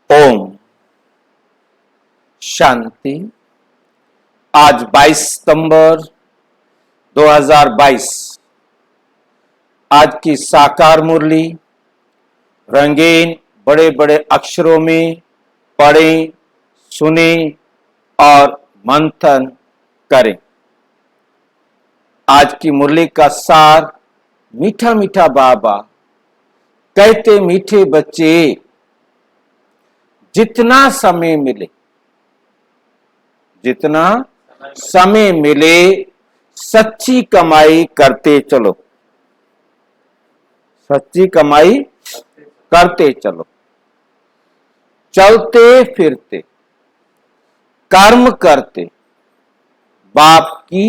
ओम शांति। आज 22 सितंबर 2022। आज की साकार मुरली रंगीन बड़े बड़े अक्षरों में पढ़ें, सुनें और मंथन करें। आज की मुरली का सार, मीठा मीठा बाबा कहते, मीठे बच्चे जितना समय मिले सच्ची कमाई करते चलो, सच्ची कमाई करते चलो। चलते फिरते कर्म करते बाप की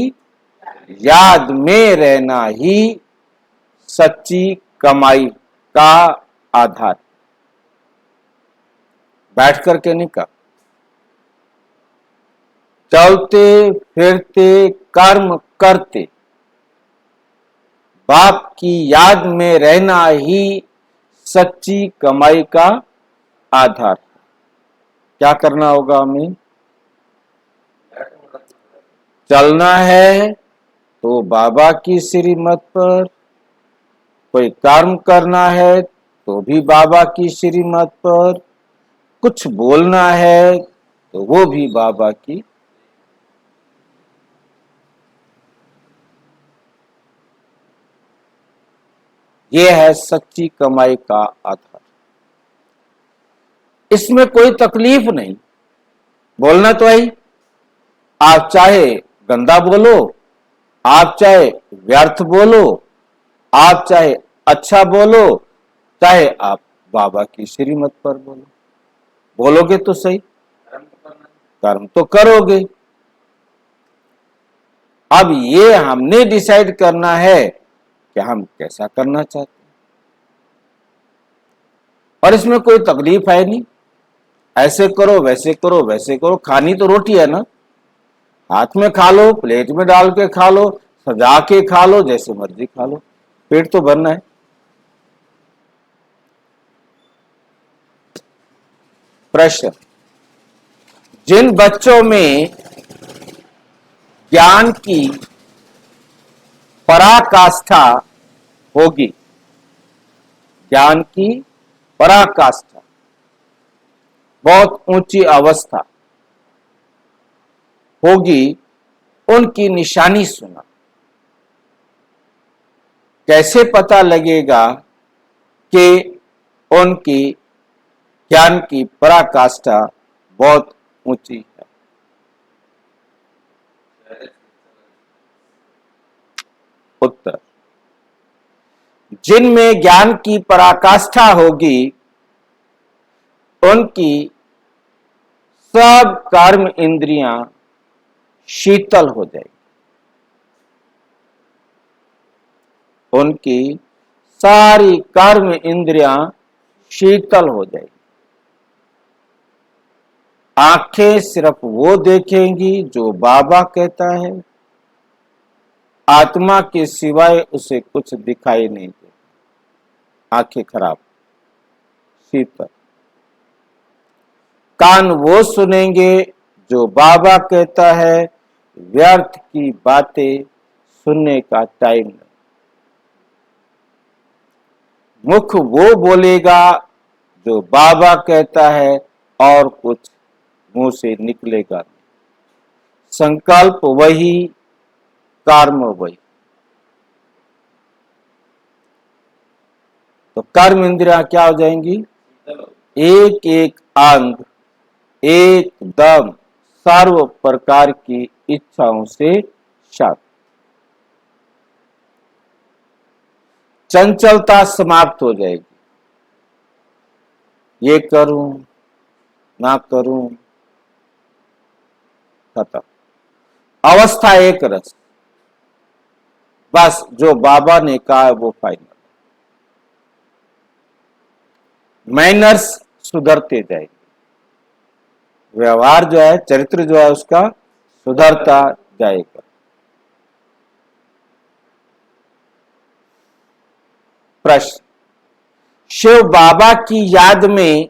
याद में रहना ही सच्ची कमाई का आधार। बैठ करके नहीं कहा, चलते फिरते कर्म करते बाप की याद में रहना ही सच्ची कमाई का आधार। क्या करना होगा हमें? चलना है तो बाबा की श्रीमत पर, कोई कर्म करना है तो भी बाबा की श्रीमत पर, कुछ बोलना है तो वो भी बाबा की। ये है सच्ची कमाई का आधार। इसमें कोई तकलीफ नहीं, बोलना तो है। आप चाहे गंदा बोलो, आप चाहे व्यर्थ बोलो, आप चाहे अच्छा बोलो, चाहे आप बाबा की श्रीमत पर बोलो, बोलोगे तो सही, कर्म तो करोगे। अब ये हमने डिसाइड करना है कि हम कैसा करना चाहते हैं, और इसमें कोई तकलीफ है नहीं। ऐसे करो, वैसे करो, वैसे करो। खानी तो रोटी है ना, हाथ में खा लो, प्लेट में डाल के खा लो, सजा के खा लो, जैसे मर्जी खा लो, पेट तो भरना है। प्रश्न, जिन बच्चों में ज्ञान की पराकाष्ठा होगी, ज्ञान की पराकाष्ठा, बहुत ऊंची अवस्था होगी, उनकी निशानी सुना। कैसे पता लगेगा कि उनकी ज्ञान की पराकाष्ठा बहुत ऊंची है? उत्तर, जिनमें ज्ञान की पराकाष्ठा होगी उनकी सब कर्म इंद्रियां शीतल हो जाएगी, उनकी सारी कर्म इंद्रियां शीतल हो जाएगी। आंखें सिर्फ वो देखेंगी जो बाबा कहता है, आत्मा के सिवाय उसे कुछ दिखाई नहीं देता। आंखें खराब, शीतल। कान वो सुनेंगे जो बाबा कहता है, व्यर्थ की बातें सुनने का टाइम नहीं। मुख वो बोलेगा जो बाबा कहता है, और कुछ मुंह से निकलेगा नहीं। संकल्प वही, कर्म वही। तो कर्म इंद्रियां क्या हो जाएंगी? एक एक अंग एकदम सर्व प्रकार की इच्छाओं से शांत। चंचलता समाप्त हो जाएगी। ये करूं ना करूं, खत्म। अवस्था एक रस, बस जो बाबा ने कहा है वो फाइनल। मैनर्स सुधरते जाएंगे, व्यवहार जो है, चरित्र जो है उसका सुधरता जाएगा। प्रश्न, शिव बाबा की याद में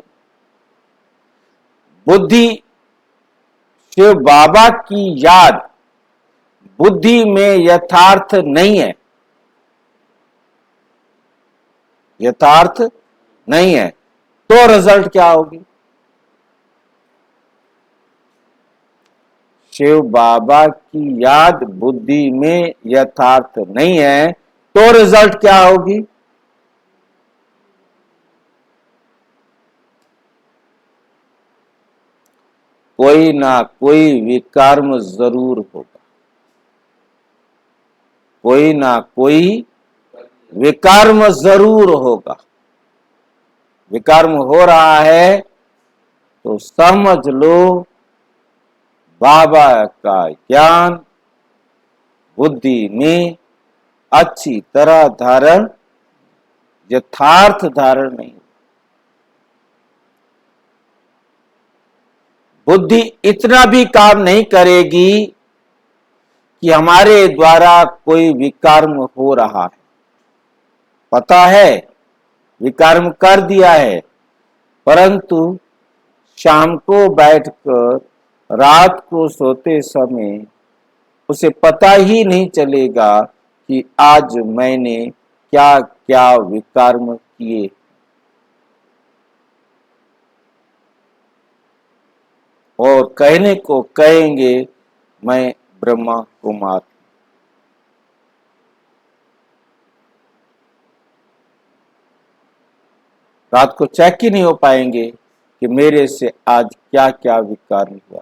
बुद्धि, शिव बाबा की याद बुद्धि में यथार्थ नहीं है, यथार्थ नहीं है, तो रिजल्ट क्या होगी? शिव बाबा की याद बुद्धि में यथार्थ नहीं है, तो रिजल्ट क्या होगी? कोई ना कोई विकर्म जरूर होगा, कोई ना कोई विकर्म जरूर होगा। विकर्म हो रहा है तो समझ लो बाबा का ज्ञान बुद्धि में अच्छी तरह धारण, यथार्थ धारण नहीं। बुद्धि इतना भी काम नहीं करेगी कि हमारे द्वारा कोई विकर्म हो रहा है, पता है विकर्म कर दिया है, परंतु शाम को बैठकर रात को सोते समय उसे पता ही नहीं चलेगा कि आज मैंने क्या क्या विकर्म किए। और कहने को कहेंगे मैं ब्रह्मा कुमार। रात को चेक ही नहीं हो पाएंगे कि मेरे से आज क्या क्या विकार हुआ,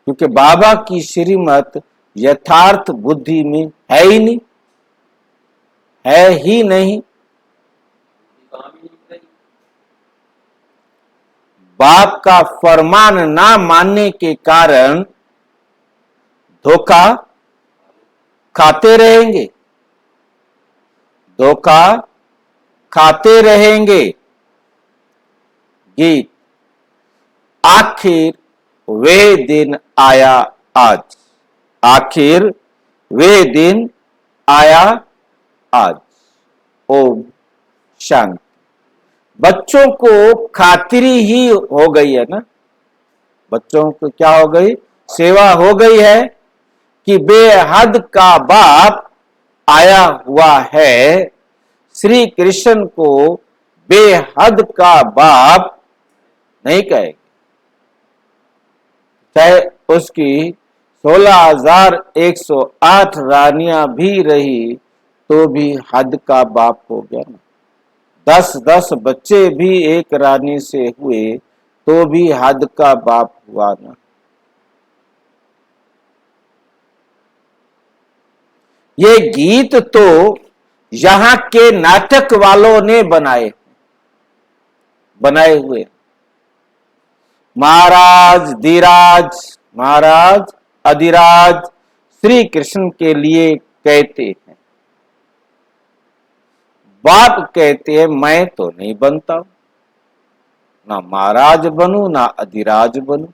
क्योंकि बाबा की श्रीमत यथार्थ बुद्धि में है ही नहीं, है ही नहीं। बाप का फरमान ना मानने के कारण धोखा खाते रहेंगे, धोखा खाते रहेंगे। गीत, आखिर वे दिन आया आज, आखिर वे दिन आया आज। ओम शांति। बच्चों को खातिरी ही हो गई है ना, बच्चों को क्या हो गई? सेवा हो गई है कि बेहद का बाप आया हुआ है। श्री कृष्ण को बेहद का बाप नहीं कहेगा, चाहे उसकी 16,108 रानियां भी रही तो भी हद का बाप हो गया ना। 10-10 बच्चे भी एक रानी से हुए तो भी हद का बाप हुआ ना। ये गीत तो यहां के नाटक वालों ने बनाए हुए। महाराज धीराज, महाराज अधिराज श्री कृष्ण के लिए कहते हैं। बाप कहते हैं मैं तो नहीं बनता, ना महाराज बनूं ना अधिराज बनूं,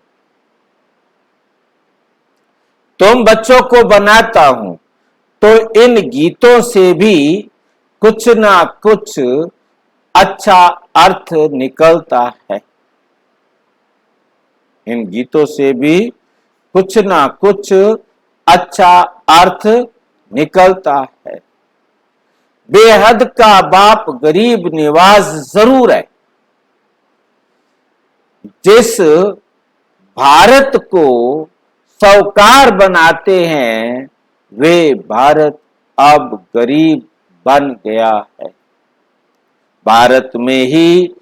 तुम बच्चों को बनाता हूं। तो इन गीतों से भी कुछ ना कुछ अच्छा अर्थ निकलता है, इन गीतों से भी कुछ ना कुछ अच्छा अर्थ निकलता है। बेहद का बाप गरीब निवाज जरूर है। जिस भारत को साहूकार बनाते हैं वे भारत अब गरीब बन गया है। भारत में ही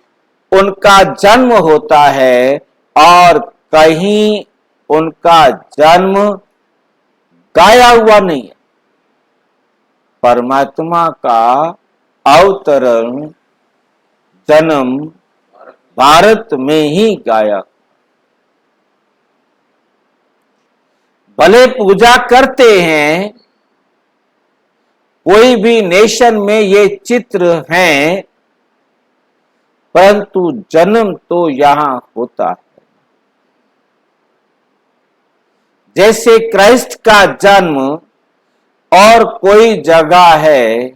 उनका जन्म होता है और कहीं उनका जन्म गाया हुआ नहीं है। परमात्मा का अवतरण जन्म भारत में ही गाया। भले पूजा करते हैं, कोई भी नेशन में ये चित्र हैं, परंतु जन्म तो यहां होता है। जैसे क्राइस्ट का जन्म और कोई जगह है,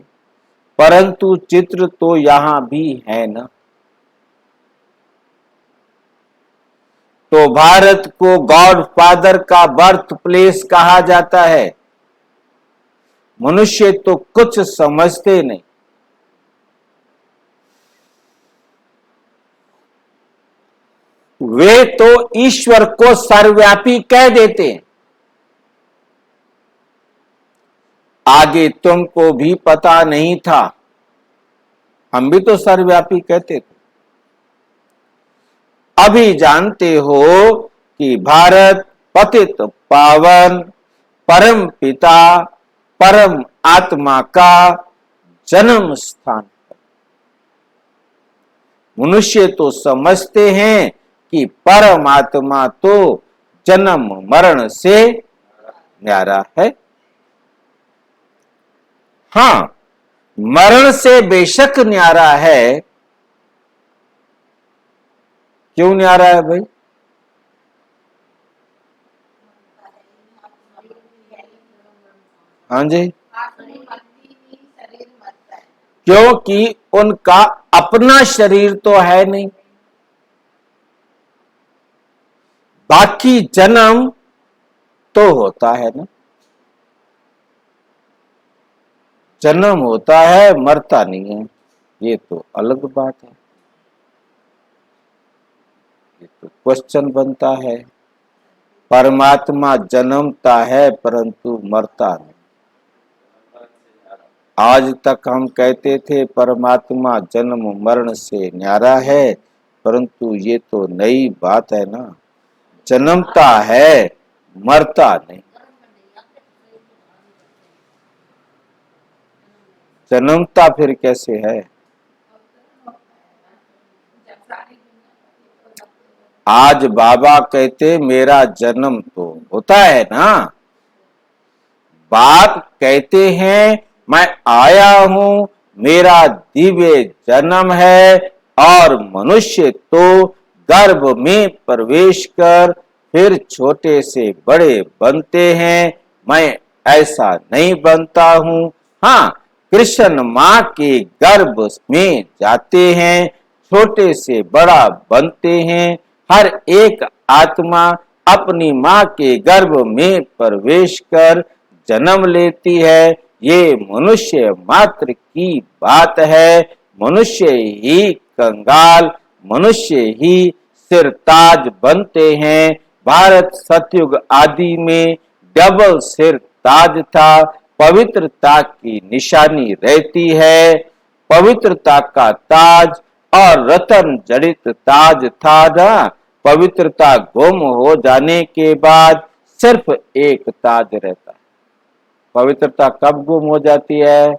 परंतु चित्र तो यहां भी है ना। तो भारत को गॉड फादर का बर्थ प्लेस कहा जाता है। मनुष्य तो कुछ समझते नहीं। वे तो ईश्वर को सर्वव्यापी कह देते हैं। आगे तुमको भी पता नहीं था, हम भी तो सर्वव्यापी कहते थे। अभी जानते हो कि भारत पतित पावन परम पिता परम आत्मा का जन्म स्थान है। मनुष्य तो समझते हैं कि परमात्मा तो जन्म मरण से न्यारा है। हां, मरण से बेशक न्यारा है। क्यों न्यारा है भाई? हाँ जी, क्योंकि उनका अपना शरीर तो है नहीं। बाकी जन्म तो होता है ना, जन्म होता है, मरता नहीं है। ये तो अलग बात है। ये तो क्वेश्चन बनता है। परमात्मा जन्मता है परंतु मरता नहीं। आज तक हम कहते थे परमात्मा जन्म मरण से न्यारा है, परंतु ये तो नई बात है ना। जन्मता है, मरता नहीं। जन्मता फिर कैसे है? आज बाबा कहते मेरा जन्म तो होता है ना। बाप कहते हैं मैं आया हूं, मेरा दिव्य जन्म है। और मनुष्य तो गर्भ में प्रवेश कर फिर छोटे से बड़े बनते हैं। मैं ऐसा नहीं बनता हूं। हाँ, कृष्ण माँ के गर्भ में जाते हैं, छोटे से बड़ा बनते हैं। हर एक आत्मा अपनी माँ के गर्भ में प्रवेश कर जन्म लेती है। ये मनुष्य मात्र की बात है। मनुष्य ही कंगाल, मनुष्य ही सिरताज बनते हैं। भारत सतयुग आदि में डबल सिर ताज था। पवित्रता की निशानी रहती है। पवित्रता का ताज और रतन जड़ित ताज था ना। पवित्रता गुम हो जाने के बाद सिर्फ एक ताज रहता है। पवित्रता कब गुम हो जाती है?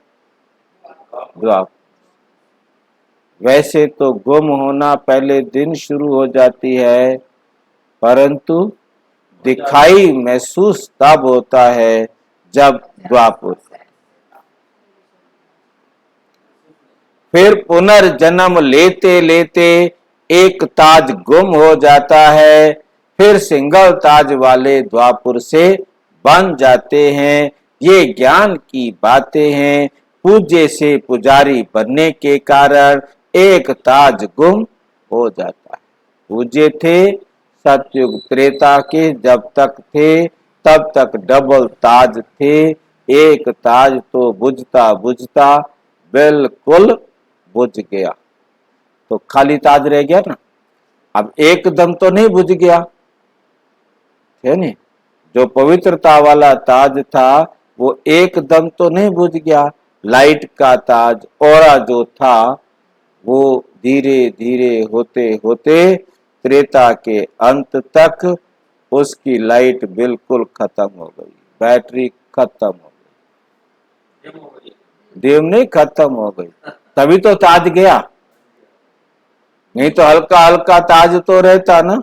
वैसे तो गुम होना पहले दिन शुरू हो जाती है, परंतु दिखाई महसूस तब होता है जब द्वापर। फिर पुनर्जन्म लेते लेते एक ताज गुम हो जाता है। फिर सिंगल ताज वाले द्वापर से बन जाते हैं। ये ज्ञान की बातें हैं। पूज्य से पुजारी बनने के कारण एक ताज गुम हो जाता है। पूज्य थे सतयुग त्रेता के, जब तक थे तब तक डबल ताज थे। एक ताज तो बुझता बुझता बिल्कुल बुझ गया, तो खाली ताज रह गया ना। अब एकदम तो नहीं बुझ गया है नहीं। जो पवित्रता वाला ताज था वो एकदम तो नहीं बुझ गया। लाइट का ताज औरा जो था वो धीरे धीरे होते होते त्रेता के अंत तक उसकी लाइट बिल्कुल खत्म हो गई। बैटरी खत्म हो गई, देव नहीं खत्म हो गई। तभी तो ताज गया, नहीं तो हल्का हल्का ताज तो रहता ना।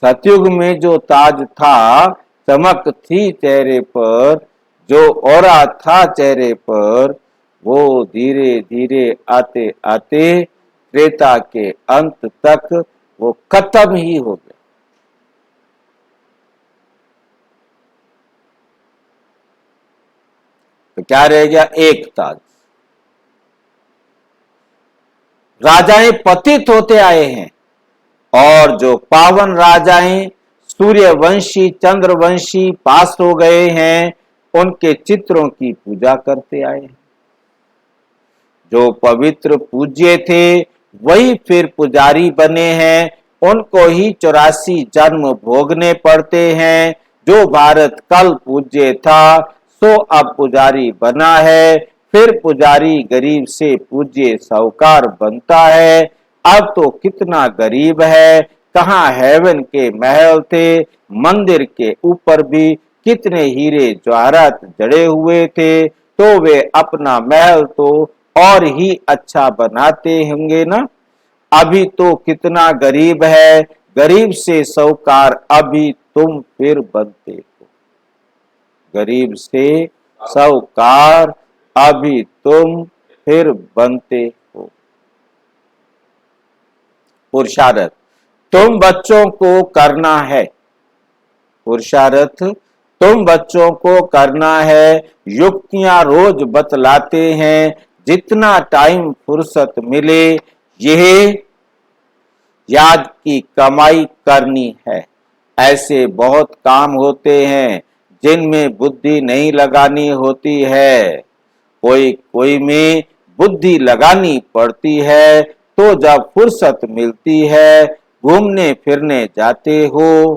सतयुग में जो ताज था, चमक थी चेहरे पर, जो औरा था चेहरे पर, वो धीरे धीरे आते आते त्रेता के अंत तक वो खत्म ही हो गया। तो क्या रह गया? एक ताज। राजाएं पतित होते आए हैं, और जो पावन राजाएं सूर्यवंशी चंद्रवंशी पास हो गए हैं, उनके चित्रों की पूजा करते आए। जो पवित्र पूज्य थे वही फिर पुजारी बने हैं, उनको ही 84 जन्म भोगने पड़ते हैं। जो भारत कल पूज्य था सो अब पुजारी बना है, फिर पुजारी गरीब से पूज्य साहूकार बनता है। अब तो कितना गरीब है, कहाँ हेवन के महल थे, मंदिर के ऊपर भी कितने हीरे जवाहरात जड़े हुए थे, तो वे अपना महल तो और ही अच्छा बनाते होंगे ना। अभी तो कितना गरीब है, गरीब से साहूकार अभी तुम फिर बनते हो। गरीब से साहूकार अभी तुम फिर बनते हो। पुरुषार्थ तुम बच्चों को करना है, पुरुषार्थ तुम बच्चों को करना है। युक्तियां रोज बतलाते हैं, जितना टाइम फुर्सत मिले यह याद की कमाई करनी है। ऐसे बहुत काम होते हैं जिनमें बुद्धि नहीं लगानी होती है, कोई कोई में बुद्धि लगानी पड़ती है। तो जब फुर्सत मिलती है घूमने फिरने जाते हो।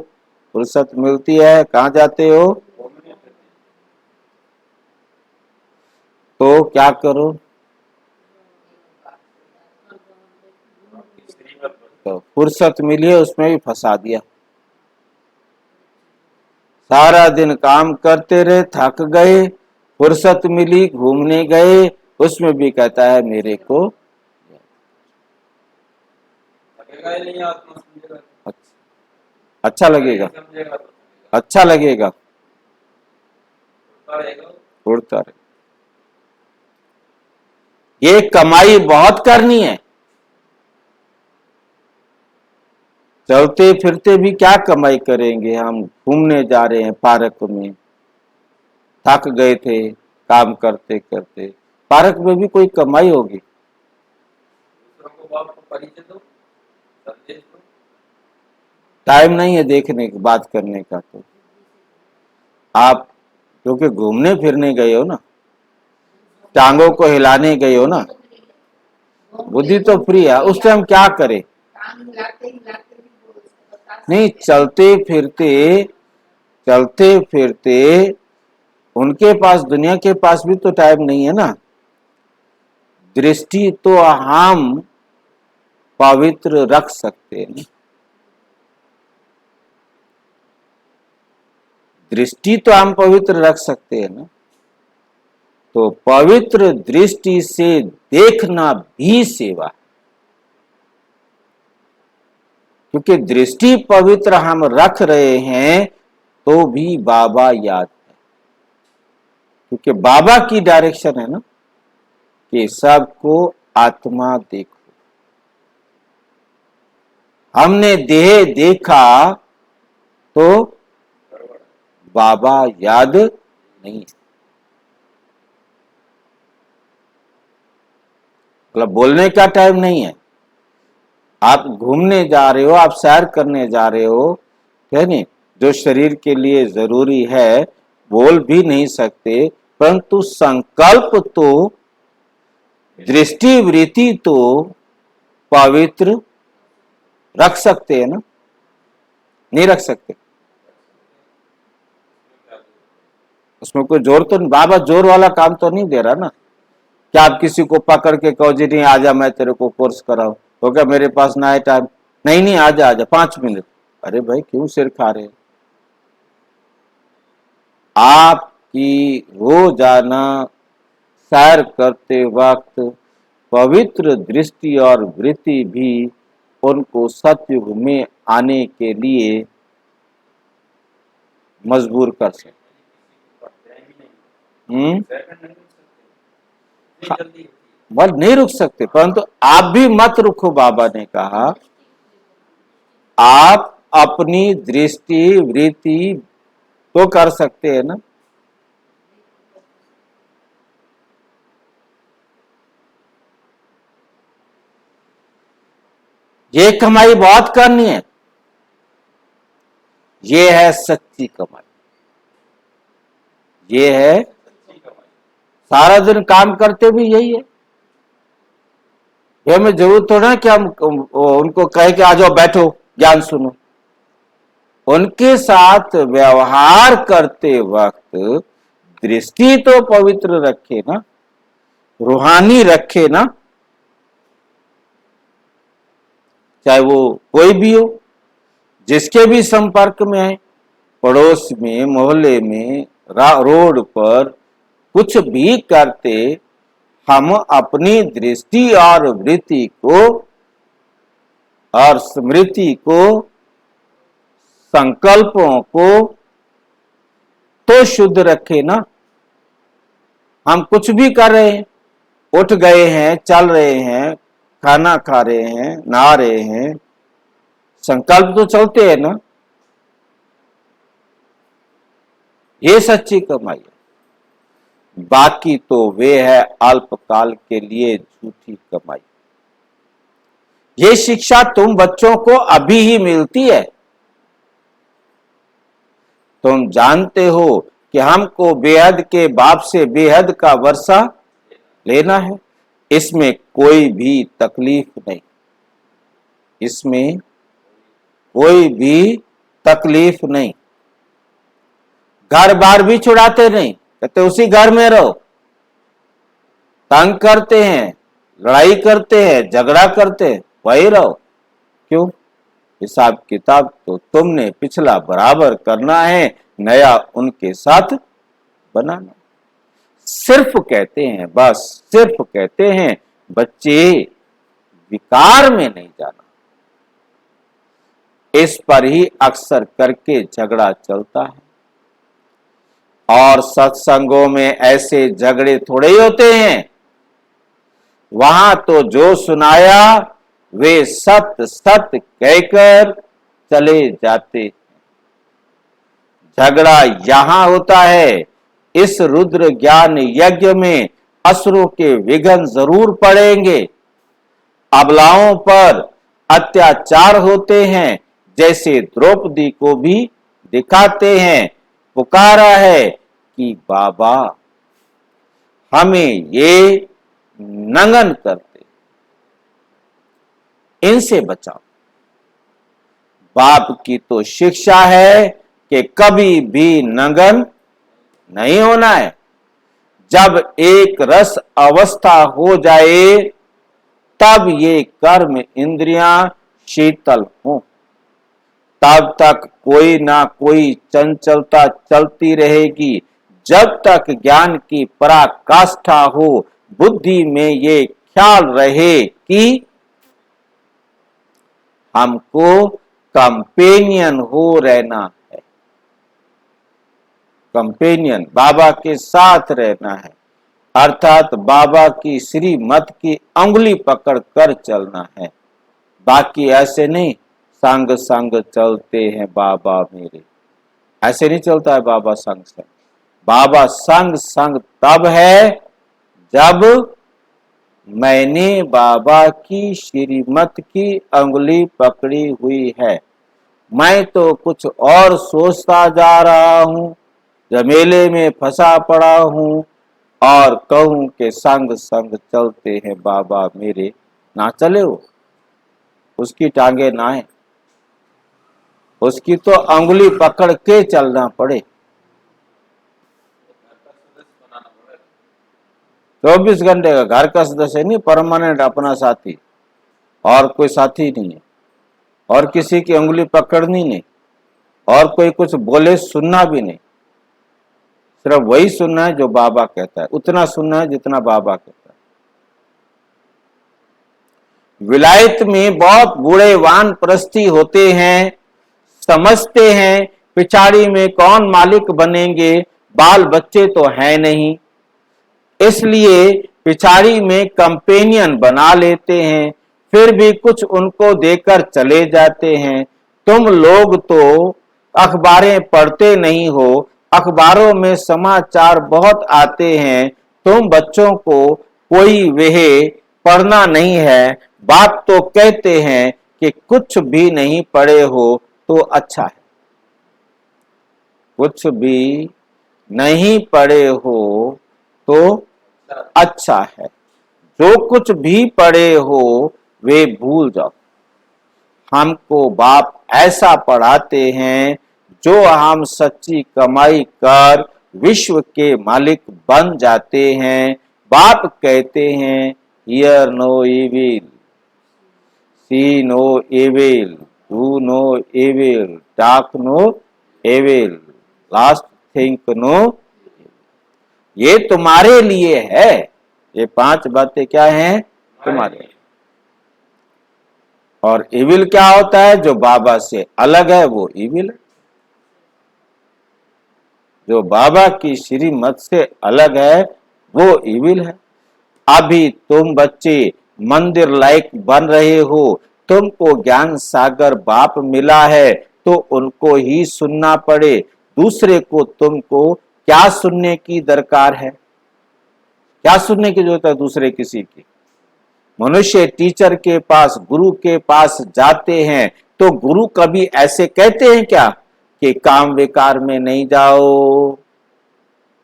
फुर्सत मिलती है कहाँ जाते हो? तो क्या करो? तो फुर्सत मिली है उसमें भी फंसा दिया। सारा दिन काम करते रहे, थक गए, फुर्सत मिली घूमने गए, उसमें भी कहता है मेरे को अच्छा लगेगा, अच्छा लगेगा, उड़ता रहे। ये कमाई बहुत करनी है। चलते फिरते भी क्या कमाई करेंगे, हम घूमने जा रहे हैं पार्क में, थक गए थे काम करते करते, पार्क में भी कोई कमाई होगी? टाइम नहीं है देखने की बात करने का। तो आप क्योंकि घूमने फिरने गए हो ना, टांगों को हिलाने गए हो ना, बुद्धि तो फ्री है। उस टाइम क्या करे? नहीं, चलते फिरते उनके पास, दुनिया के पास भी तो टाइम नहीं है ना। दृष्टि तो हम पवित्र रख सकते हैं, दृष्टि तो हम पवित्र रख सकते हैं ना। तो पवित्र दृष्टि से देखना भी सेवा, क्योंकि दृष्टि पवित्र हम रख रहे हैं तो भी बाबा याद है, क्योंकि बाबा की डायरेक्शन है ना कि सबको आत्मा देखो। हमने देह देखा तो बाबा याद नहीं है। मतलब बोलने का टाइम नहीं है। आप घूमने जा रहे हो, आप सैर करने जा रहे हो, है नहीं, जो शरीर के लिए जरूरी है, बोल भी नहीं सकते, परंतु संकल्प तो, दृष्टि वृत्ति तो पवित्र रख सकते हैं ना। नहीं रख सकते? उसमें कोई जोर तो, बाबा जोर वाला काम तो नहीं दे रहा ना। क्या आप किसी को पकड़ के कहो जी नहीं आजा मैं तेरे को कोर्स कराऊं, तो क्या मेरे पास ना है टाइम? नहीं नहीं आजा आजा 5 मिनट। अरे भाई क्यों सिर खा रहे हैं? आपकी रोजाना सैर करते वक्त पवित्र दृष्टि और वृत्ति भी उनको सतयुग में आने के लिए मजबूर कर सकते। बल नहीं रुक सकते, परंतु आप भी मत रुको। बाबा ने कहा आप अपनी दृष्टि वृत्ति तो कर सकते हैं ना। ये कमाई बहुत करनी है, ये है सच्ची कमाई, ये है सारा दिन काम करते भी यही है। ये हमें जरूरत थोड़ा है कि हम उनको कहे कि आ जाओ बैठो ज्ञान सुनो। उनके साथ व्यवहार करते वक्त दृष्टि तो पवित्र रखे ना, रूहानी रखे ना, चाहे वो कोई भी हो, जिसके भी संपर्क में है, पड़ोस में, मोहल्ले में, रोड पर कुछ भी करते, हम अपनी दृष्टि और वृत्ति को और स्मृति को, संकल्पों को तो शुद्ध रखे ना। हम कुछ भी कर रहे हैं, उठ गए हैं, चल रहे हैं, खाना खा रहे हैं, नहा रहे हैं, संकल्प तो चलते हैं ना, ये सच्ची कमाई है। बाकी तो वे है अल्पकाल के लिए झूठी कमाई। ये शिक्षा तुम बच्चों को अभी ही मिलती है। तुम जानते हो कि हमको बेहद के बाप से बेहद का वर्षा लेना है, इसमें कोई भी तकलीफ नहीं, इसमें कोई भी तकलीफ नहीं। घर बार भी छुड़ाते नहीं, कहते उसी घर में रहो। तंग करते हैं, लड़ाई करते हैं, झगड़ा करते हैं, वही रहो। क्यों? हिसाब किताब तो तुमने पिछला बराबर करना है, नया उनके साथ बनाना। सिर्फ कहते हैं, बस सिर्फ कहते हैं, बच्चे विकार में नहीं जाना। इस पर ही अक्सर करके झगड़ा चलता है। और सत्संगों में ऐसे झगड़े थोड़े ही होते हैं, वहां तो जो सुनाया वे सत्य सत्य कहकर चले जाते हैं। झगड़ा यहां होता है। इस रुद्र ज्ञान यज्ञ में असुरों के विघ्न जरूर पड़ेंगे। अबलाओं पर अत्याचार होते हैं, जैसे द्रौपदी को भी दिखाते हैं। पुकारा है कि बाबा हमें ये नंगन करते, इनसे बचाओ। बाप की तो शिक्षा है कि कभी भी नंगन नहीं होना है। जब एक रस अवस्था हो जाए तब ये कर्म इंद्रियां शीतल हों, तब तक कोई ना कोई चंचलता चलती रहेगी। जब तक ज्ञान की पराकाष्ठा हो, बुद्धि में ये ख्याल रहे कि हमको कंपेनियन हो रहना है, कंपेनियन बाबा के साथ रहना है, अर्थात बाबा की श्रीमत की अंगुली पकड़ कर चलना है। बाकी ऐसे नहीं संग संग चलते हैं बाबा मेरे, ऐसे नहीं चलता है बाबा संग संग। बाबा संग संग तब है जब मैंने बाबा की श्रीमत की अंगुली पकड़ी हुई है। मैं तो कुछ और सोचता जा रहा हूं, झमेले में फंसा पड़ा हूं और कहूं कि संग संग चलते हैं बाबा मेरे, ना चले हो, उसकी टांगे ना है, उसकी तो अंगुली पकड़ के चलना पड़े। 24 घंटे का घर का सदस्य नहीं, परमानेंट अपना साथी, और कोई साथी नहीं है, और किसी की अंगुली पकड़नी नहीं, और कोई कुछ बोले सुनना भी नहीं। सिर्फ वही सुनना है जो बाबा कहता है, उतना सुनना है जितना बाबा कहता है। विलायत में बहुत बूढ़े वानप्रस्थी होते हैं, समझते हैं पिछाड़ी में कौन मालिक बनेंगे, बाल बच्चे तो है नहीं, इसलिए पिछाड़ी में कंपेनियन बना लेते हैं, फिर भी कुछ उनको देकर चले जाते हैं। तुम लोग तो अखबारें पढ़ते नहीं हो, अखबारों में समाचार बहुत आते हैं, तुम बच्चों को कोई वह पढ़ना नहीं है। बाप तो कहते हैं कि कुछ भी नहीं पढ़े हो तो अच्छा है, कुछ भी नहीं पढ़े हो तो अच्छा है, जो कुछ भी पढ़े हो वे भूल जाओ। हमको बाप ऐसा पढ़ाते हैं जो हम सच्ची कमाई कर विश्व के मालिक बन जाते हैं। बाप कहते हैं hear no evil, see no evil, do no evil, talk no evil, last think no. ये तुम्हारे लिए है, ये 5 बातें क्या हैं? तुम्हारे। और इविल क्या होता है? जो बाबा से अलग है वो इविल है, जो बाबा की श्रीमत से अलग है वो इविल है। अभी तुम बच्चे मंदिर लायक बन रहे हो, तुमको ज्ञान सागर बाप मिला है तो उनको ही सुनना पड़े, दूसरे को तुमको क्या सुनने की दरकार है? क्या सुनने की जरूरत है दूसरे किसी की? मनुष्य टीचर के पास, गुरु के पास जाते हैं तो गुरु कभी ऐसे कहते हैं क्या कि काम विकार में नहीं जाओ?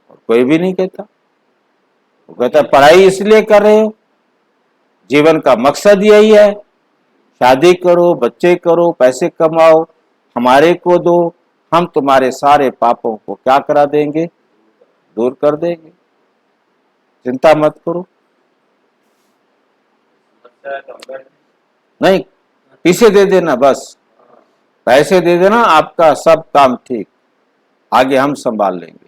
और कोई भी नहीं कहता। वो कहता पढ़ाई इसलिए कर रहे हो, जीवन का मकसद यही है, शादी करो, बच्चे करो, पैसे कमाओ, हमारे को दो, हम तुम्हारे सारे पापों को क्या करा देंगे? दूर कर देंगे, चिंता मत करो। नहीं, पीछे दे देना, बस पैसे दे देना, आपका सब काम ठीक, आगे हम संभाल लेंगे।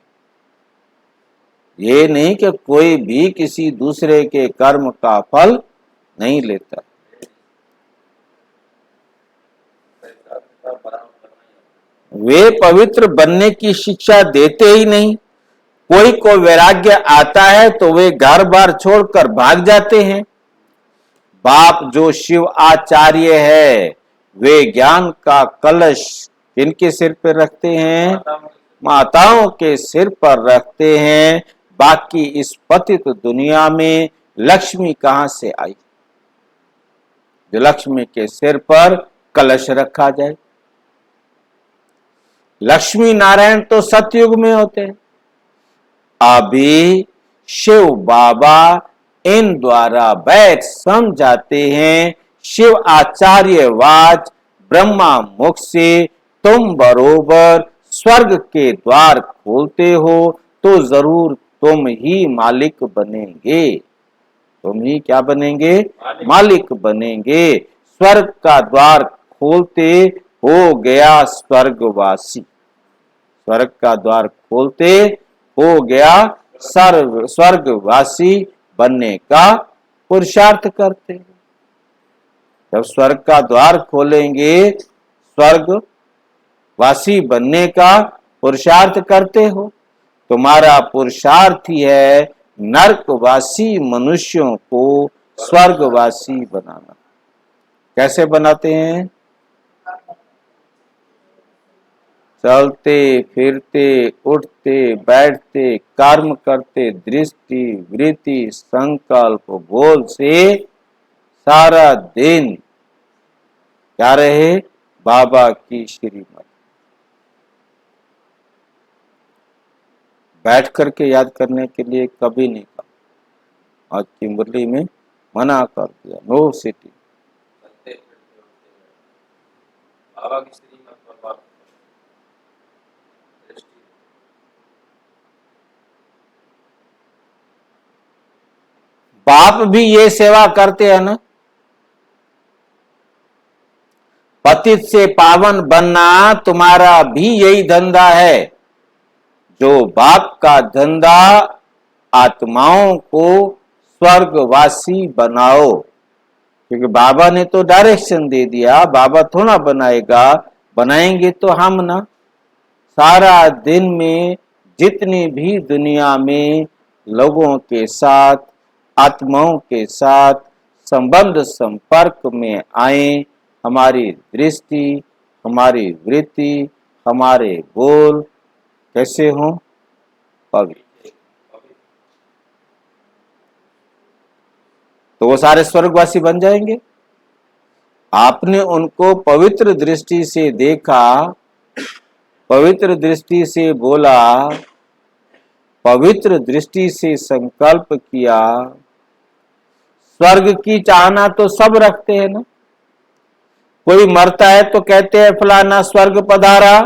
ये नहीं कि कोई भी किसी दूसरे के कर्म का फल नहीं लेता। वे पवित्र बनने की शिक्षा देते ही नहीं। कोई को वैराग्य आता है तो वे घर बार छोड़कर भाग जाते हैं। बाप जो शिव आचार्य है वे ज्ञान का कलश किनके सिर पर रखते हैं? माताओं के सिर पर रखते हैं। बाकी इस पतित दुनिया में लक्ष्मी कहां से आई? जो लक्ष्मी के सिर पर कलश रखा जाए। लक्ष्मी नारायण तो सतयुग में होते हैं, अभी शिव बाबा इन द्वारा बैठ समझाते हैं। शिव आचार्य वाच ब्रह्मा मुख से तुम बरोबर स्वर्ग के द्वार खोलते हो तो जरूर तुम ही मालिक बनेंगे। तुम ही क्या बनेंगे? मालिक बनेंगे। स्वर्ग का द्वार खोलते हो गया स्वर्गवासी, स्वर्ग का द्वार खोलते हो गया स्वर्गवासी बनने का पुरुषार्थ करते हैं। जब स्वर्ग का द्वार खोलेंगे, स्वर्गवासी बनने का पुरुषार्थ करते हो। तुम्हारा पुरुषार्थ ही है नरकवासी मनुष्यों को स्वर्गवासी बनाना। कैसे बनाते हैं? चलते फिरते उठते बैठते कर्म करते दृष्टि वृत्ति संकल्प बोल से सारा दिन क्या रहे? बाबा की श्रीमत। बैठ करके याद करने के लिए कभी नहीं कहा। आज की मुरली में मना कर दिया, नो सिटी। बाबा की श्रीमत पर बाप भी ये सेवा करते हैं ना। पतित से पावन बनना तुम्हारा भी यही धंधा है। जो बाप का धंधा आत्माओं को स्वर्गवासी बनाओ, क्योंकि बाबा ने तो डायरेक्शन दे दिया, बाबा थोड़ा बनाएगा, बनाएंगे तो हम ना। सारा दिन में जितनी भी दुनिया में लोगों के साथ, आत्माओं के साथ संबंध संपर्क में आए, हमारी दृष्टि, हमारी वृत्ति, हमारे बोल कैसे हों? पवित्र। तो वो सारे स्वर्गवासी बन जाएंगे। आपने उनको पवित्र दृष्टि से देखा, पवित्र दृष्टि से बोला, पवित्र दृष्टि से संकल्प किया। स्वर्ग की चाहना तो सब रखते हैं ना। कोई मरता है तो कहते हैं फलाना स्वर्ग पधारा।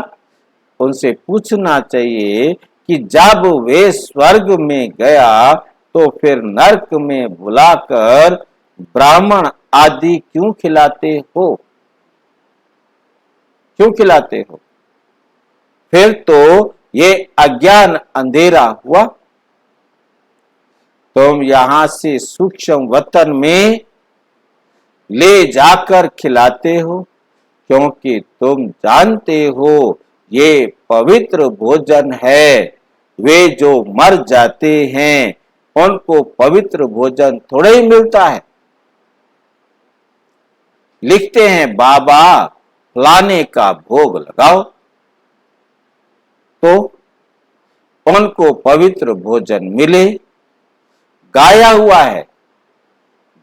उनसे पूछना चाहिए कि जब वे स्वर्ग में गया तो फिर नरक में बुलाकर ब्राह्मण आदि क्यों खिलाते हो, क्यों खिलाते हो? फिर तो ये अज्ञान अंधेरा हुआ। तुम यहां से सूक्ष्म वतन में ले जाकर खिलाते हो क्योंकि तुम जानते हो ये पवित्र भोजन है। वे जो मर जाते हैं उनको पवित्र भोजन थोड़ा ही मिलता है। लिखते हैं बाबा फलाने का भोग लगाओ तो उनको पवित्र भोजन मिले। गाया हुआ है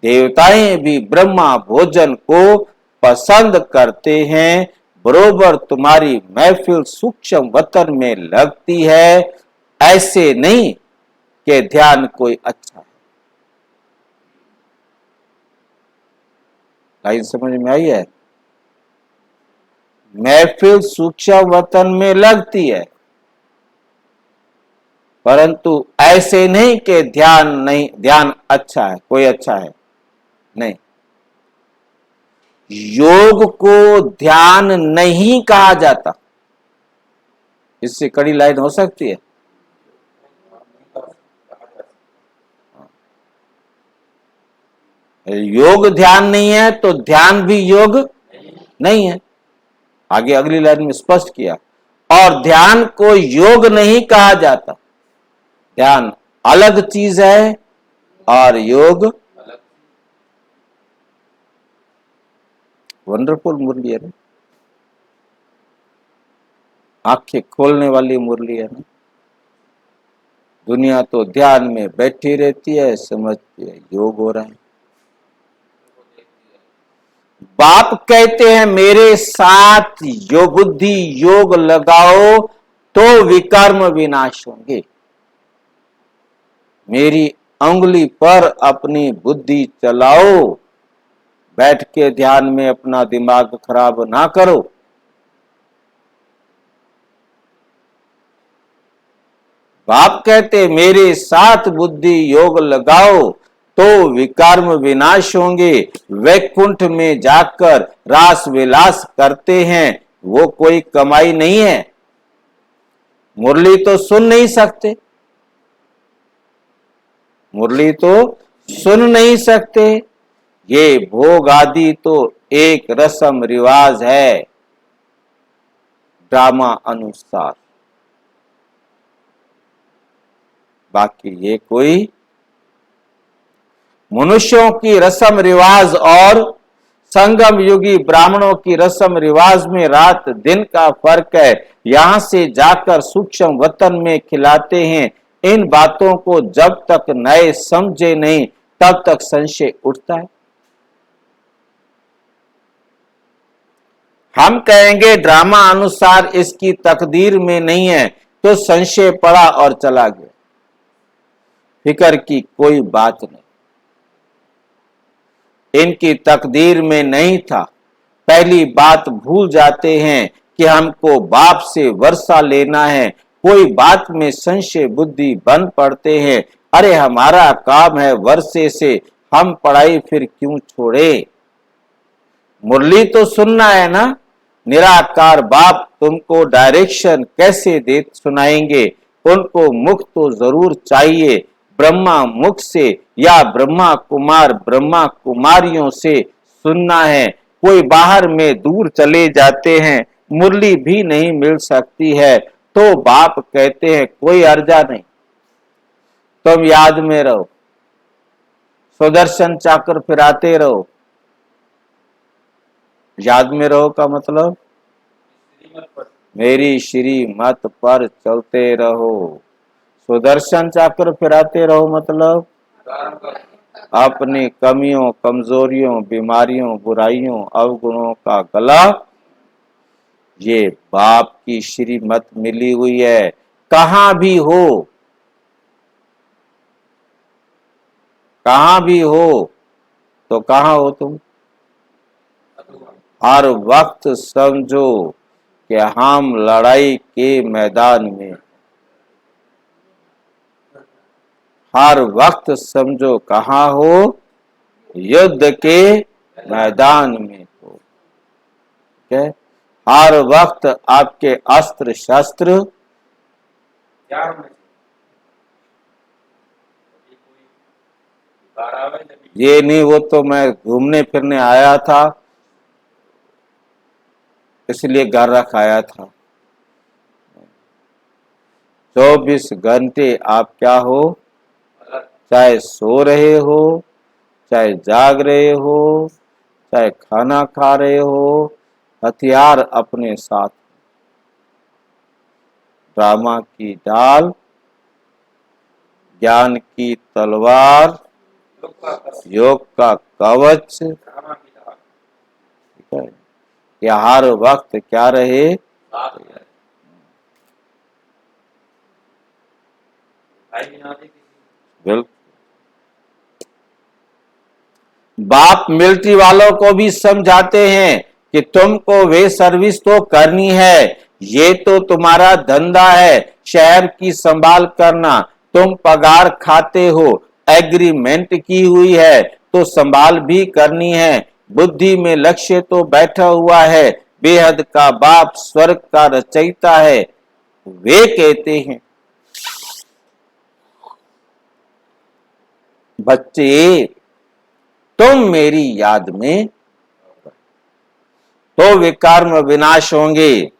देवताएं भी ब्रह्मा भोजन को पसंद करते हैं। बरोबर तुम्हारी महफिल सूक्ष्म वतन में लगती है। ऐसे नहीं कि ध्यान कोई अच्छा है। लाइन समझ में आई है? महफिल सूक्ष्म वतन में लगती है, परंतु ऐसे नहीं कि ध्यान नहीं, ध्यान अच्छा है, कोई अच्छा है नहीं। योग को ध्यान नहीं कहा जाता। इससे कड़ी लाइन हो सकती है? योग ध्यान नहीं है तो ध्यान भी योग नहीं है। आगे अगली लाइन में स्पष्ट किया। और ध्यान को योग नहीं कहा जाता। ध्यान अलग चीज है और योग वंडरफुल मुरली है ना, आंखें खोलने वाली मुरली है ना। दुनिया तो ध्यान में बैठी रहती है, समझती है योग हो रहा है। बाप कहते हैं मेरे साथ यो बुद्धि योग लगाओ तो विकर्म विनाश होंगे। मेरी उंगली पर अपनी बुद्धि चलाओ, बैठ के ध्यान में अपना दिमाग खराब ना करो। बाप कहते मेरे साथ बुद्धि योग लगाओ तो विकर्म विनाश होंगे। वैकुंठ में जाकर रास विलास करते हैं, वो कोई कमाई नहीं है। मुरली तो सुन नहीं सकते, मुरली तो सुन नहीं सकते। ये भोग आदि तो एक रस्म रिवाज है, ड्रामा अनुसार। बाकी ये कोई मनुष्यों की रस्म रिवाज और संगम युगी ब्राह्मणों की रस्म रिवाज में रात दिन का फर्क है। यहां से जाकर सूक्ष्म वतन में खिलाते हैं। इन बातों को जब तक नए समझे नहीं तब तक संशय उठता है। हम कहेंगे ड्रामा अनुसार इसकी तकदीर में नहीं है तो संशय पड़ा और चला गया। फिक्र की कोई बात नहीं, इनकी तकदीर में नहीं था। पहली बात भूल जाते हैं कि हमको बाप से वर्षा लेना है। कोई बात में संशय बुद्धि बन पड़ते हैं। अरे हमारा काम है वर्षे से, हम पढ़ाई फिर क्यों छोड़े? मुरली तो सुनना है ना। निराकार बाप तुमको डायरेक्शन कैसे दे सुनाएंगे? उनको मुख तो जरूर चाहिए। ब्रह्मा मुख से या ब्रह्मा कुमार ब्रह्मा कुमारियों से सुनना है। कोई बाहर में दूर चले जाते हैं, मुरली भी नहीं मिल सकती है तो बाप कहते हैं कोई अर्जा नहीं, तुम याद में रहो, सुदर्शन चक्र फिराते रहो। याद में रहो का मतलब मेरी श्री मत पर चलते रहो। सुदर्शन चक्र फिराते रहो मतलब अपनी कमियों, कमजोरियों, बीमारियों, बुराइयों, अवगुणों का गला, ये बाप की श्रीमत मिली हुई है। कहां भी हो, कहां भी हो, तो कहां हो तुम? हर वक्त समझो कि हम लड़ाई के मैदान में, हर वक्त समझो कहां हो, युद्ध के मैदान में हो। ठीक है? हर वक्त आपके अस्त्र शस्त्र, ये नहीं वो तो मैं घूमने फिरने आया था इसलिए घर रखाया था। 24 घंटे आप क्या हो, चाहे सो रहे हो, चाहे जाग रहे हो, चाहे खाना खा रहे हो, हथियार अपने साथ। ड्रामा की ढाल, ज्ञान की तलवार, योग का कवच। ठीक है? यह हर वक्त क्या रहे, बिल्कुल। बाप मिलिट्री वालों को भी समझाते हैं कि तुमको वे सर्विस तो करनी है, ये तो तुम्हारा धंधा है, शहर की संभाल करना, तुम पगार खाते हो, एग्रीमेंट की हुई है तो संभाल भी करनी है, बुद्धि में लक्ष्य तो बैठा हुआ है, बेहद का बाप स्वर्ग का रचयिता है। वे कहते हैं बच्चे तुम मेरी याद में तो विकर्म विनाश होंगे,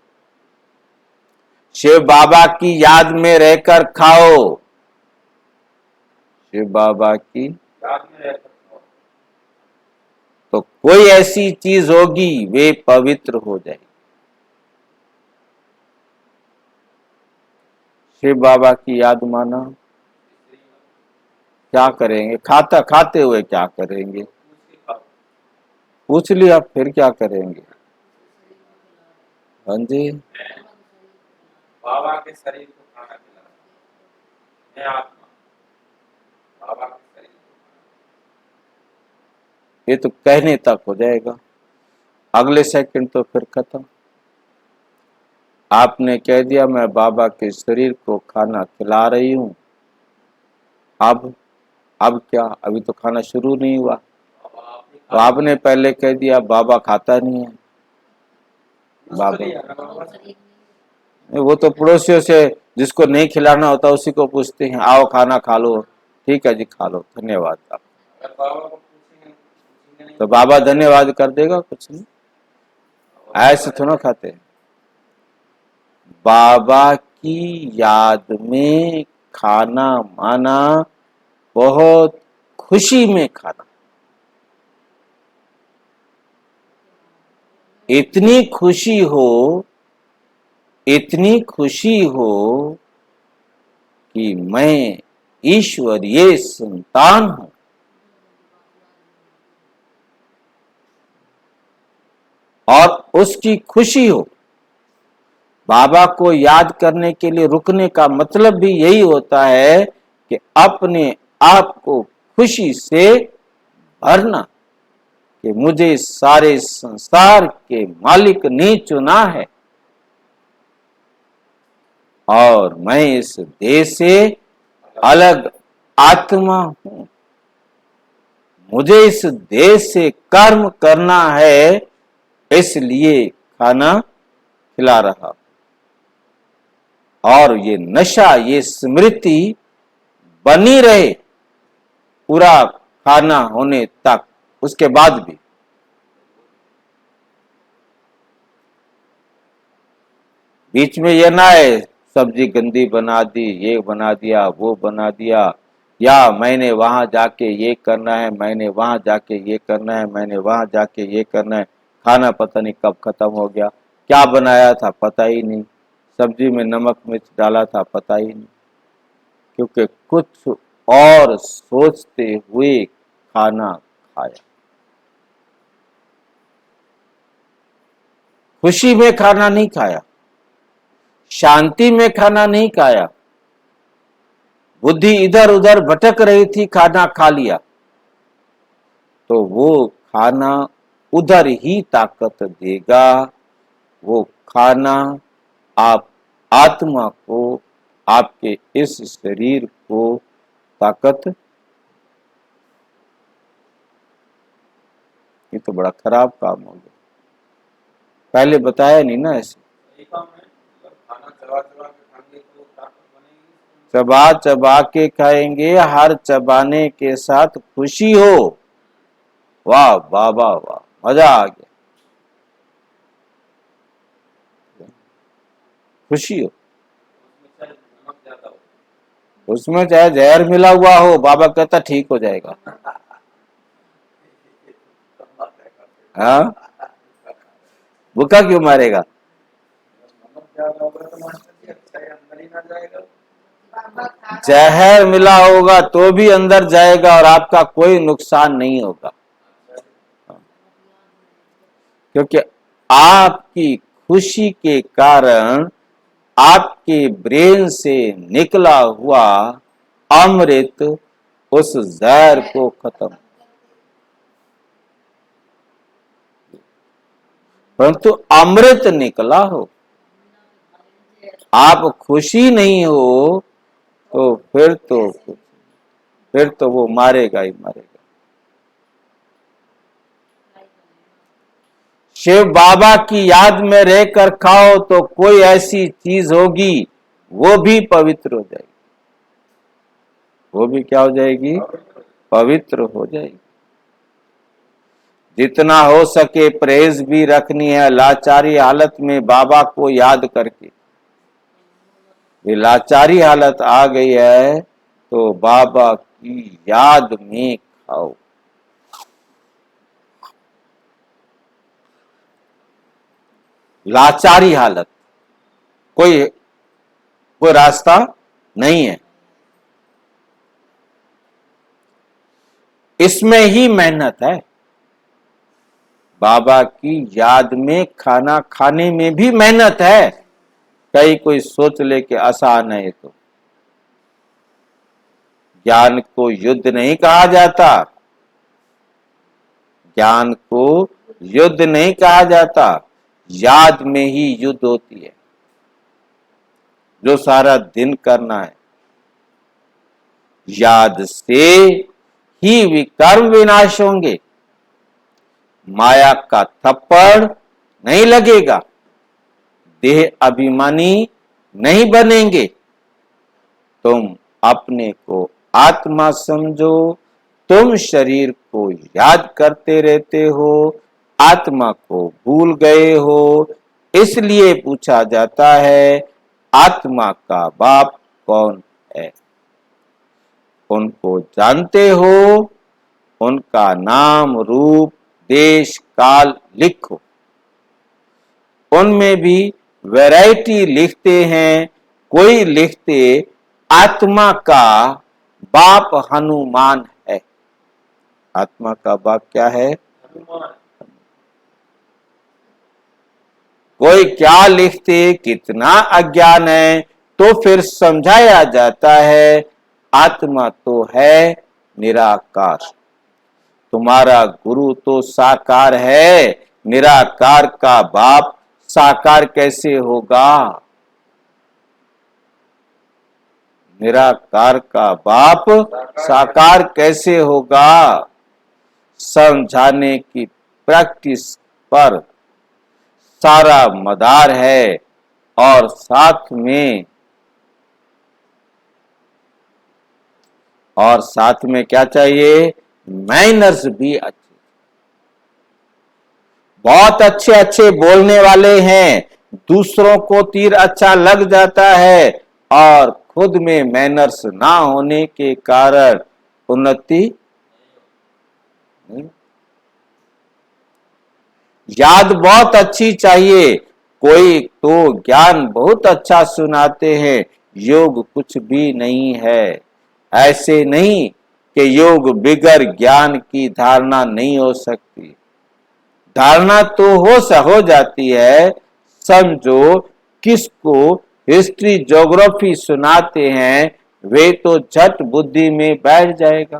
शिव बाबा की याद में रहकर खाओ, शिव बाबा की याद में रहकर खाओ तो कोई ऐसी चीज होगी वे पवित्र हो जाएगी। शिव बाबा की याद माना, क्या करेंगे? खाते हुए क्या करेंगे? पूछ लिया, फिर क्या करेंगे? हाँ जी, बाबा के शरीर को खाना खिलाना, मैं आत्मा बाबा के शरीर को। ये तो कहने तक हो जाएगा, अगले सेकंड तो फिर खत्म। आपने कह दिया मैं बाबा के शरीर को खाना खिला रही हूं, अब क्या? अभी तो खाना शुरू नहीं हुआ, तो आपने पहले कह दिया बाबा खाता नहीं है। बाबा वो तो पड़ोसियों से जिसको नहीं खिलाना होता उसी को पूछते हैं, आओ खाना खा लो, ठीक है जी खा लो, धन्यवाद। आप तो बाबा धन्यवाद कर देगा? कुछ नहीं, ऐसे थोड़ा खाते हैं। बाबा की याद में खाना माना बहुत खुशी में खाना, इतनी खुशी हो, इतनी खुशी हो कि मैं ईश्वरीय संतान हूं, और उसकी खुशी हो। बाबा को याद करने के लिए रुकने का मतलब भी यही होता है कि अपने आप को खुशी से भरना कि मुझे सारे संसार के मालिक ने चुना है और मैं इस देश से अलग आत्मा हूं, मुझे इस देश से कर्म करना है, इसलिए खाना खिला रहा। और ये नशा, ये स्मृति बनी रहे पूरा खाना होने तक, उसके बाद भी। बीच में ये ना है सब्जी गंदी बना दी, ये बना दिया, वो बना दिया, या मैंने वहां जाके ये करना है, मैंने वहां जाके ये करना है, मैंने वहां जाके ये करना है। खाना पता नहीं कब खत्म हो गया, क्या बनाया था पता ही नहीं, सब्जी में नमक मिर्च डाला था पता ही नहीं, क्योंकि कुछ और सोचते हुए खाना खाया। खुशी में खाना नहीं खाया, शांति में खाना नहीं खाया, बुद्धि इधर उधर भटक रही थी, खाना खा लिया, तो वो खाना उधर ही ताकत देगा। वो खाना आप आत्मा को, आपके इस शरीर को ताकत। ये तो बड़ा खराब काम हो गया, पहले बताया नहीं ना ऐसे। चबा चबा के खाएंगे, हर चबाने के साथ खुशी हो। वाह वाह वाह वाह, मजा आ गया। खुशी हो, उसमें चाहे जहर मिला हुआ हो, बाबा कहता ठीक हो जाएगा। हाँ, भूखा क्यों मारेगा? जहर मिला होगा तो भी अंदर जाएगा और आपका कोई नुकसान नहीं होगा, क्योंकि आपकी खुशी के कारण आपके ब्रेन से निकला हुआ अमृत उस जहर को खत्म। परंतु अमृत निकला हो, आप खुशी नहीं हो, तो फिर तो वो मारेगा ही मारेगा। शिव बाबा की याद में रहकर खाओ तो कोई ऐसी चीज होगी, वो भी पवित्र हो जाएगी। वो भी क्या हो जाएगी? पवित्र हो जाएगी। जितना हो सके परहेज भी रखनी है, लाचारी हालत में बाबा को याद करके। ये लाचारी हालत आ गई है तो बाबा की याद में खाओ। लाचारी हालत, कोई रास्ता नहीं है, इसमें ही मेहनत है। बाबा की याद में खाना खाने में भी मेहनत है। कई कोई सोच ले कि आसान है। तो ज्ञान को युद्ध नहीं कहा जाता, ज्ञान को युद्ध नहीं कहा जाता, याद में ही युद्ध होती है, जो सारा दिन करना है। याद से ही विकर्म विनाश होंगे, माया का थप्पड़ नहीं लगेगा, देह अभिमानी नहीं बनेंगे। तुम अपने को आत्मा समझो, तुम शरीर को याद करते रहते हो, आत्मा को भूल गए हो। इसलिए पूछा जाता है आत्मा का बाप कौन है? उनको जानते हो? उनका नाम, रूप, देश, काल लिखो। उनमें भी वैरायटी लिखते हैं। कोई लिखते आत्मा का बाप हनुमान है। आत्मा का बाप क्या है? हनुमान। कोई क्या लिखते, कितना अज्ञान है। तो फिर समझाया जाता है आत्मा तो है निराकार। तुम्हारा गुरु तो साकार है, निराकार का बाप साकार कैसे होगा? निराकार का बाप साकार कैसे होगा? समझाने की प्रैक्टिस पर सारा मदार है, और साथ में क्या चाहिए? मैनर्स भी अच्छे। बहुत अच्छे अच्छे बोलने वाले हैं, दूसरों को तीर अच्छा लग जाता है, और खुद में मैनर्स ना होने के कारण उन्नति नहीं। याद बहुत अच्छी चाहिए। कोई तो ज्ञान बहुत अच्छा सुनाते हैं, योग कुछ भी नहीं है। ऐसे नहीं कि योग बिगर ज्ञान की धारणा नहीं हो सकती। धारणा तो हो जाती है। समझो किसको हिस्ट्री ज्योग्राफी सुनाते हैं वे तो झट बुद्धि में बैठ जाएगा।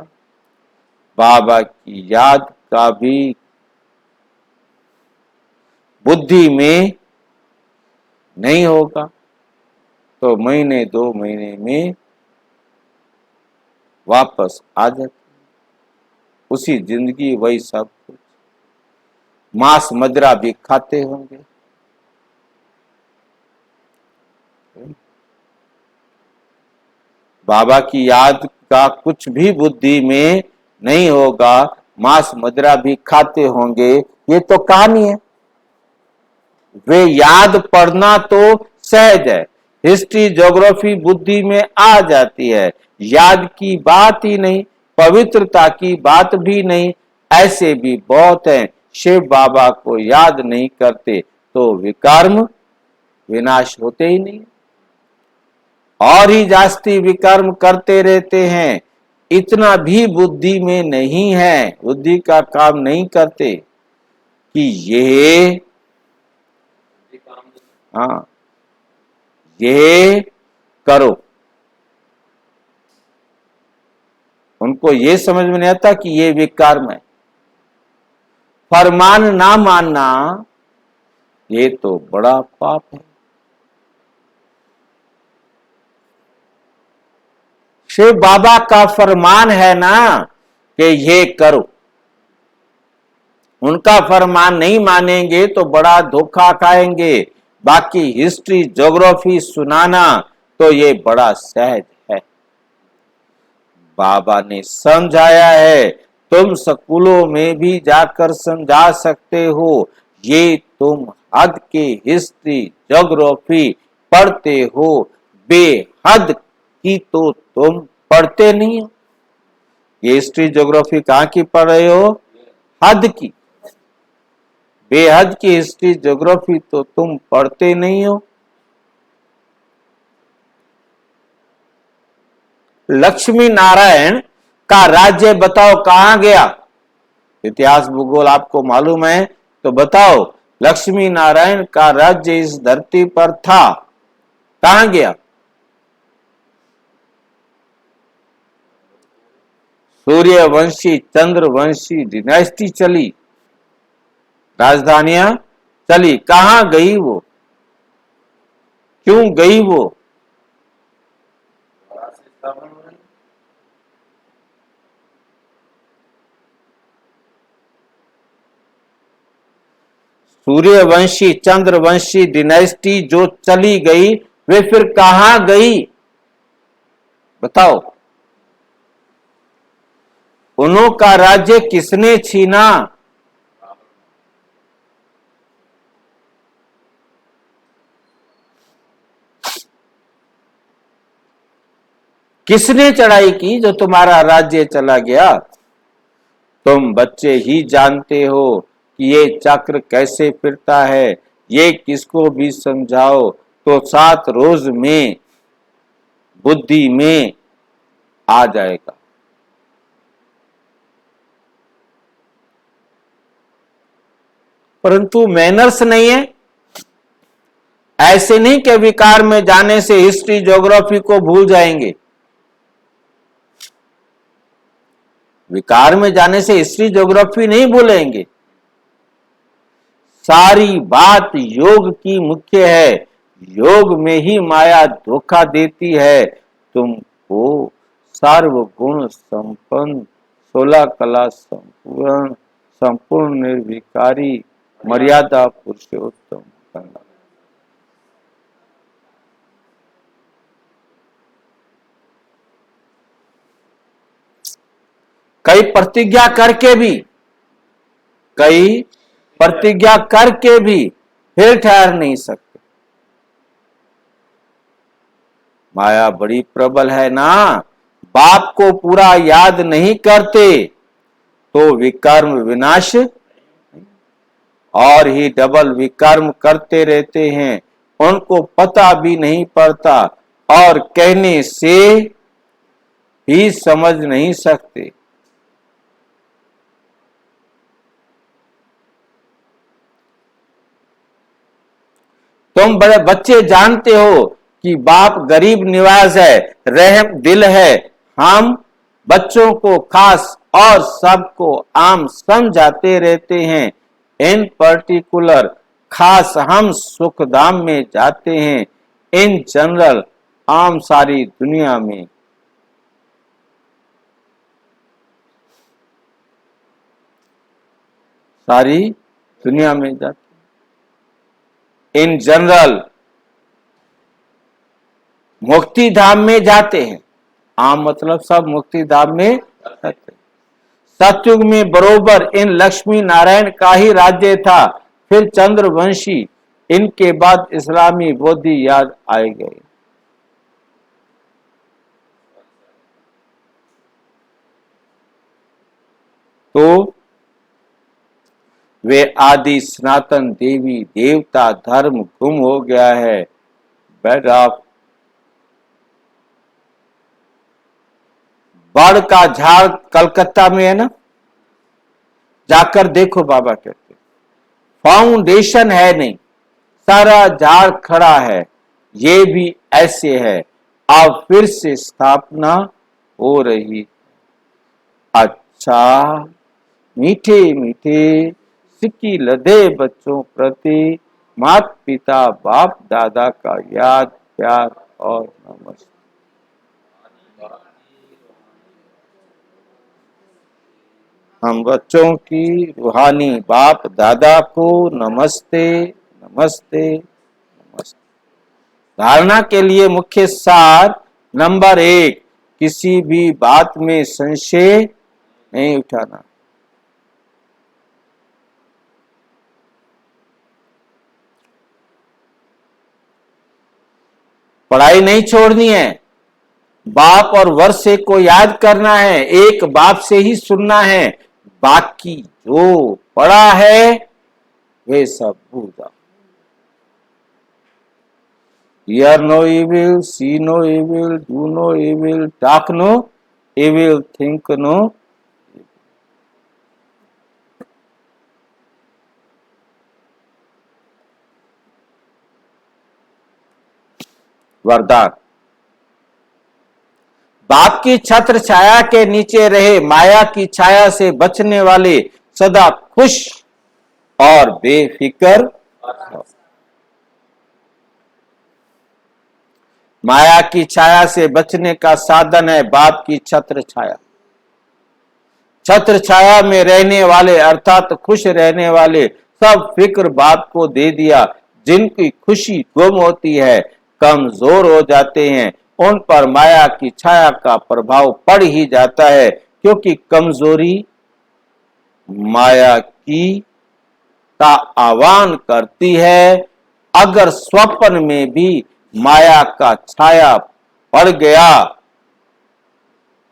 बाबा की याद का भी बुद्धि में नहीं होगा तो महीने 2 महीने में वापस आ जाते, उसी जिंदगी वही सब कुछ। मांस मदिरा भी खाते होंगे, बाबा की याद का कुछ भी बुद्धि में नहीं होगा, मांस मदिरा भी खाते होंगे, ये तो कहानी है। वे याद पढ़ना तो सहज है, हिस्ट्री ज्योग्राफी बुद्धि में आ जाती है, याद की बात ही नहीं, पवित्रता की बात भी नहीं। ऐसे भी बहुत हैं शिव बाबा को याद नहीं करते तो विकर्म विनाश होते ही नहीं, और ही जास्ती विकर्म करते रहते हैं। इतना भी बुद्धि में नहीं है, बुद्धि का काम नहीं करते कि ये हाँ ये करो। उनको ये समझ में नहीं आता कि ये विकर्म है। फरमान ना मानना ये तो बड़ा पाप है। शिव बाबा का फरमान है ना कि ये करो, उनका फरमान नहीं मानेंगे तो बड़ा धोखा खाएंगे। बाकी हिस्ट्री ज्योग्राफी सुनाना तो ये बड़ा सहज है। बाबा ने समझाया है, तुम स्कूलों में भी जाकर समझा सकते हो। ये तुम हद के हिस्ट्री ज्योग्राफी पढ़ते हो, बेहद की तो तुम पढ़ते नहीं हो। ये हिस्ट्री ज्योग्राफी कहाँ की पढ़ रहे हो? हद की। बेहद की हिस्ट्री ज्योग्राफी तो तुम पढ़ते नहीं हो। लक्ष्मी नारायण का राज्य बताओ कहां गया? इतिहास भूगोल आपको मालूम है तो बताओ, लक्ष्मी नारायण का राज्य इस धरती पर था, कहां गया? सूर्यवंशी चंद्रवंशी डिनेस्टी चली, राजधानियां चली, कहां गई वो? क्यों गई वो? सूर्यवंशी चंद्रवंशी डिनेस्टी जो चली गई वे फिर कहां गई बताओ? उन्हों का राज्य किसने छीना? किसने चढ़ाई की जो तुम्हारा राज्य चला गया? तुम बच्चे ही जानते हो कि ये चक्र कैसे फिरता है। ये किसको भी समझाओ तो 7 रोज में बुद्धि में आ जाएगा। परंतु मैनर्स नहीं है। ऐसे नहीं कि विकार में जाने से हिस्ट्री ज्योग्राफी को भूल जाएंगे। विकार में जाने से हिस्ट्री ज्योग्राफी नहीं भूलेंगे। सारी बात योग की मुख्य है। योग में ही माया धोखा देती है। तुमको सर्वगुण संपन्न 16 कला संपूर्ण निर्विकारी मर्यादा पुरुषोत्तम करना। कई प्रतिज्ञा करके भी फिर ठहर नहीं सकते। माया बड़ी प्रबल है ना। बाप को पूरा याद नहीं करते तो विकर्म विनाश और ही डबल विकर्म करते रहते हैं। उनको पता भी नहीं पड़ता और कहने से भी समझ नहीं सकते। तुम बड़े बच्चे जानते हो कि बाप गरीब निवाज है, रहम दिल है। हम बच्चों को खास और सबको आम समझाते रहते हैं। इन पर्टिकुलर खास हम सुखधाम में जाते हैं, इन जनरल आम सारी दुनिया में। सारी दुनिया में जाते, इन जनरल मुक्ति धाम में जाते हैं। आम मतलब सब मुक्ति धाम में जाते हैं। सतयुग में बरोबर इन लक्ष्मी नारायण का ही राज्य था, फिर चंद्रवंशी, इनके बाद इस्लामी बोधि याद आए गए। तो वे आदि सनातन देवी देवता धर्म गुम हो गया है। बेड ऑफ बड़ का झाड़ कलकत्ता में है ना, जाकर देखो। बाबा कहते फाउंडेशन है नहीं, सारा झाड़ खड़ा है। ये भी ऐसे है, अब फिर से स्थापना हो रही। अच्छा, मीठे मीठे सिक्की लदे बच्चों प्रति माता पिता बाप दादा का याद प्यार और नमस्ते। हम बच्चों की रूहानी बाप दादा को नमस्ते नमस्ते नमस्ते। धारणा के लिए मुख्य सार नंबर 1, किसी भी बात में संशय नहीं उठाना। पढ़ाई नहीं छोड़नी है, बाप और वर्षे को याद करना है, एक बाप से ही सुनना है, बाकी जो पढ़ा है वे सब भूल जाओ। Hear no evil, see no evil, do no evil, talk no evil, think no evil. वरदान, बाप की छत्र छाया के नीचे रहे, माया की छाया से बचने वाले सदा खुश और बेफिक्र। माया की छाया से बचने का साधन है बाप की छत्र छाया। छत्र छाया में रहने वाले अर्थात खुश रहने वाले, सब फिक्र बाप को दे दिया। जिनकी खुशी गुम होती है, कमजोर हो जाते हैं, उन पर माया की छाया का प्रभाव पड़ ही जाता है, क्योंकि कमजोरी माया की का आह्वान करती है। अगर स्वप्न में भी माया का छाया पड़ गया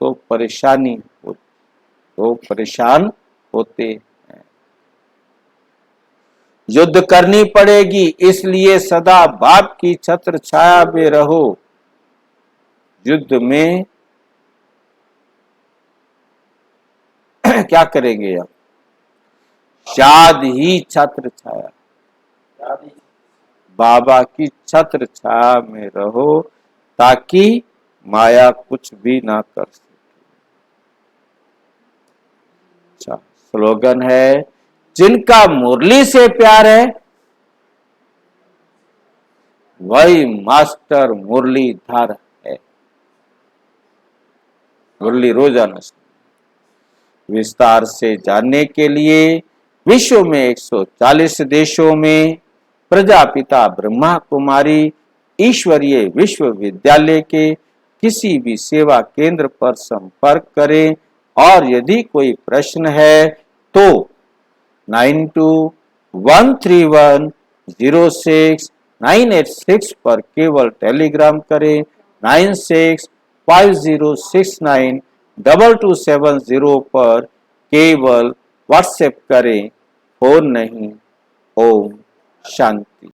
तो परेशान होते हैं। युद्ध करनी पड़ेगी, इसलिए सदा बाप की छत्र छाया में रहो। युद्ध में क्या करेंगे आप? शाद ही छत्र छाया, बाबा की छत्र छाया में रहो, ताकि माया कुछ भी ना कर सके। अच्छा, स्लोगन है, जिनका मुरली से प्यार है वही मास्टर मुरलीधर है। मुरली रोजाना विस्तार से जानने के लिए विश्व में 140 देशों में प्रजापिता ब्रह्मा कुमारी ईश्वरीय विश्वविद्यालय के किसी भी सेवा केंद्र पर संपर्क करें, और यदि कोई प्रश्न है तो 9213106986 पर केवल टेलीग्राम करें। 9650692270 पर केवल व्हाट्सएप करें, फोन नहीं। ओम शांति।